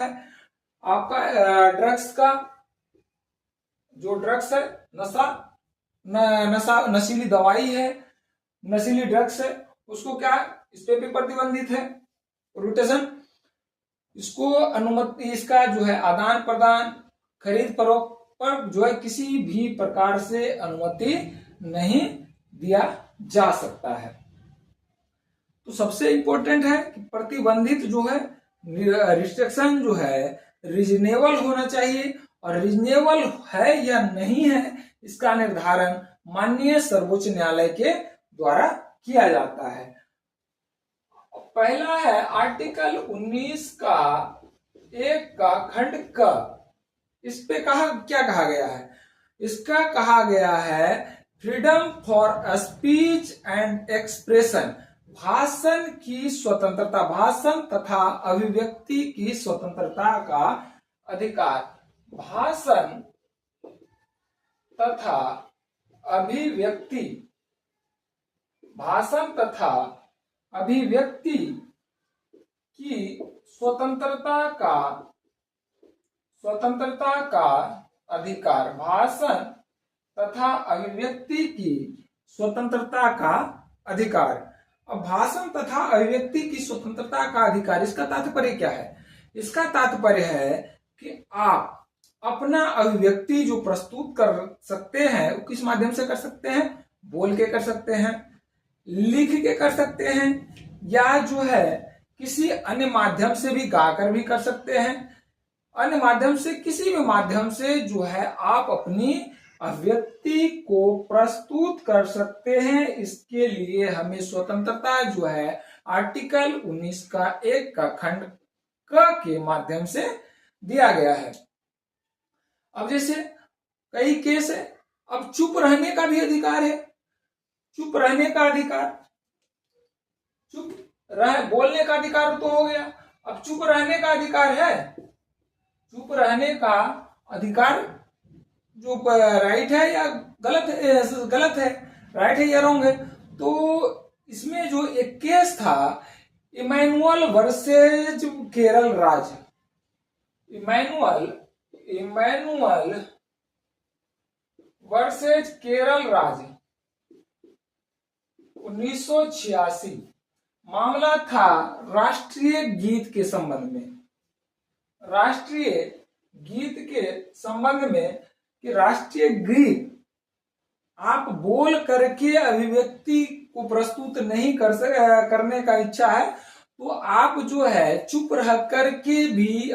है आपका ड्रग्स का, जो ड्रग्स है, नशा नशीली दवाई है, नशीली ड्रग्स है, उसको क्या है, इस पे भी प्रतिबंधित है रोटेशन। इसको अनुमति, इसका जो है आदान प्रदान, खरीद फरोख्त पर जो है किसी भी प्रकार से अनुमति नहीं दिया जा सकता है। तो सबसे इंपॉर्टेंट है कि प्रतिबंधित जो है रिस्ट्रिक्शन जो है रीजनेबल होना चाहिए, और रीजनेबल है या नहीं है इसका निर्धारण माननीय सर्वोच्च न्यायालय के द्वारा किया जाता है। पहला है आर्टिकल 19 का 1 का खंड क। इस पे क्या कहा गया है? इसका कहा गया है freedom for speech and expression, भाषण की स्वतंत्रता, भाषण तथा अभिव्यक्ति की स्वतंत्रता का अधिकार। भाषण तथा अभिव्यक्ति, भाषण तथा अभिव्यक्ति की स्वतंत्रता का अधिकार। भाषण तथा अभिव्यक्ति की स्वतंत्रता का अधिकार। अब भाषण तथा अभिव्यक्ति की स्वतंत्रता का अधिकार, इसका तात्पर्य क्या है? इसका तात्पर्य है कि आप अपना अभिव्यक्ति जो प्रस्तुत कर सकते हैं वो किस माध्यम से कर सकते हैं? बोल के कर सकते हैं, लिख के कर सकते हैं, या जो है किसी अन्य माध्यम से भी गाकर भी कर सकते हैं। अन्य माध्यम से, किसी भी माध्यम से जो है आप अपनी अभिव्यक्ति को प्रस्तुत कर सकते हैं। इसके लिए हमें स्वतंत्रता जो है आर्टिकल 19 का 1 का खंड क के माध्यम से दिया गया है। अब जैसे कई केस है, अब चुप रहने का भी अधिकार है। चुप रहने का अधिकार, बोलने का अधिकार तो हो गया, अब चुप रहने का अधिकार है। चुप रहने का अधिकार जो राइट है या गलत है, राइट है या रॉन्ग है? तो इसमें जो एक केस था इमैनुअल वर्सेज केरल राज्य, इमैनुअल वर्सेज केरल राज्य 1986, मामला था राष्ट्रीय गीत के संबंध में। राष्ट्रीय गीत के संबंध में कि राष्ट्रीय गीत आप बोल करके अभिव्यक्ति को प्रस्तुत नहीं करने का इच्छा है, तो आप जो है चुप रह करके भी